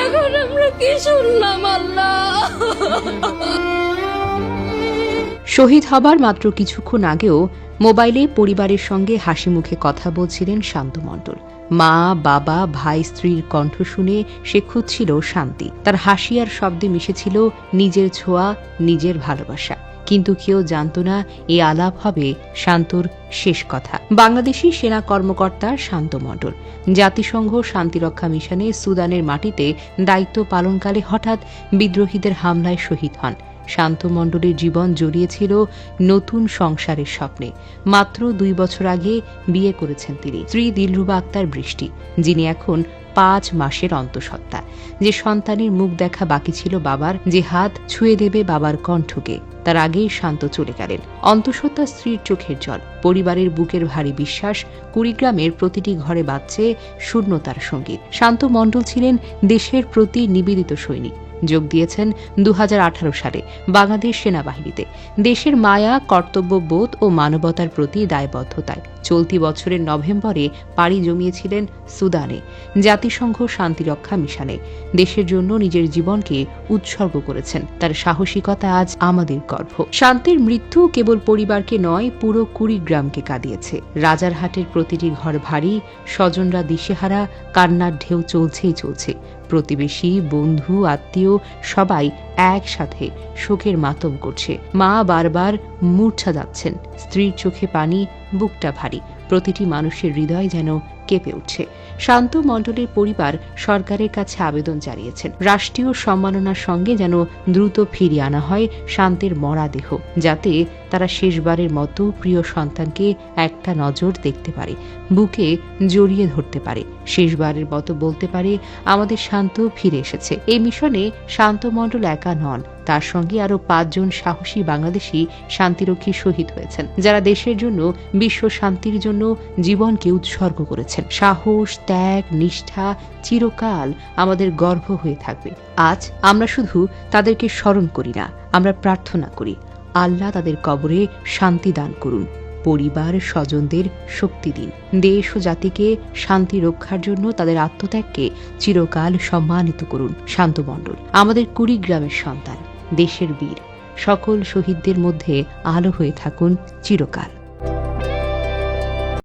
এখন আমরা কি শুনলাম আল্লাহ? শহীদ হবার মাত্র কিছুক্ষণ আগেও মোবাইলে পরিবারের সঙ্গে হাসি মুখে কথা বলছিলেন শান্ত মণ্ডল। মা, বাবা, ভাই, স্ত্রীর কণ্ঠ শুনে সে খুঁজছিল শান্তি। তার হাসি আর শব্দে মিশেছিল নিজের ছোঁয়া, নিজের ভালোবাসা। কিন্তু কেউ জানত না এই আলাপ হবে শান্তর শেষ কথা। বাংলাদেশি সেনা কর্মকর্তা শান্ত মণ্ডল জাতিসংঘ শান্তিরক্ষা মিশনে সুদানের মাটিতে দায়িত্ব পালনকালে হঠাৎ বিদ্রোহীদের হামলায় শহীদ হন। শান্ত মণ্ডলের জীবন জড়িয়েছিল নতুন সংসারের স্বপ্নে। মাত্র 2 বছর আগে বিয়ে করেছেন তিনি। স্ত্রী দিলরুবা আক্তার বৃষ্টি, যিনি এখন 5 মাসের অন্তঃসত্ত্বা। যে সন্তানের মুখ দেখা বাকি ছিল বাবার, যে হাত ছুঁয়ে দেবে বাবার কণ্ঠকে, তার আগেই শান্ত চলে গেলেন। অন্তঃসত্ত্বা স্ত্রীর চোখের জল, পরিবারের বুকের ভারী বিশ্বাস, কুড়িগ্রামের প্রতিটি ঘরে বাজছে শূন্যতার সঙ্গীত। শান্ত মণ্ডল ছিলেন দেশের প্রতি নিবেদিত সৈনিক। যোগ দিয়েছেন 2018 সালে বাংলাদেশ সেনাবাহিনীতে। দেশের মায়া, কর্তব্যবোধ ও মানবতার প্রতি দায়বদ্ধতায় চলতি বছরের নভেম্বরে পাড়ি জমিয়েছিলেন সুদানে, জাতিসংঘ শান্তিরক্ষা মিশনে। দেশের জন্য নিজের জীবনকে উৎসর্গ করেছেন। তার সাহসিকতা আজ আমাদের গর্ব। শান্তির মৃত্যু কেবল পরিবারকে নয়, পুরো কুড়িগ্রামকে কাঁদিয়েছে। রাজারহাটের প্রতিটি ঘর ভারী, স্বজনরা দিশেহারা, কান্নার ঢেউ চলছেই চলছে। প্রতিবেশী, বন্ধু, আত্মীয় সবাই একসাথে শোকের মাতম করছে। মা বারবার মূর্ছা যাচ্ছেন, স্ত্রীর চোখে পানি, বুকটা ভারী। প্রতিটি মানুষের হৃদয় যেন কেঁপে উঠছে। শান্ত মণ্ডলের পরিবার সরকারের কাছে আবেদন জানিয়েছেন, রাষ্ট্রীয় সম্মাননার সঙ্গে যেন দ্রুত ফিরিয়ে আনা হয় শান্তের মরা দেহ, যাতে তারা শেষবারের মতো প্রিয় সন্তানকে একটা নজর দেখতে পারে, বুকে জড়িয়ে ধরতে পারে, শেষবারের মতো বলতে পারে আমাদের শান্ত ফিরে এসেছে। এই মিশনে শান্ত মণ্ডল একা নন, তার সঙ্গে আরো 5 জন সাহসী বাংলাদেশি শান্তিরক্ষী শহীদ হয়েছেন, যারা দেশের জন্য, বিশ্ব শান্তির জন্য জীবনকে উৎসর্গ করেছেন। সাহস, ত্যাগ, নিষ্ঠা চিরকাল আমাদের গর্ব হয়ে থাকবে। আজ আমরা শুধু তাদেরকে স্মরণ করি না, আমরা প্রার্থনা করি আল্লাহ তাদের কবরে শান্তি দান করুন, পরিবার স্বজনদের শক্তি দিন, দেশ ও জাতিকে শান্তি রক্ষার জন্য তাদের আত্মত্যাগকে চিরকাল সম্মানিত করুন। শান্ত মণ্ডল আমাদের কুড়িগ্রামের সন্তান, দেশের বীর। সকল শহীদদের মধ্যে আলো হয়ে থাকুন চিরকাল।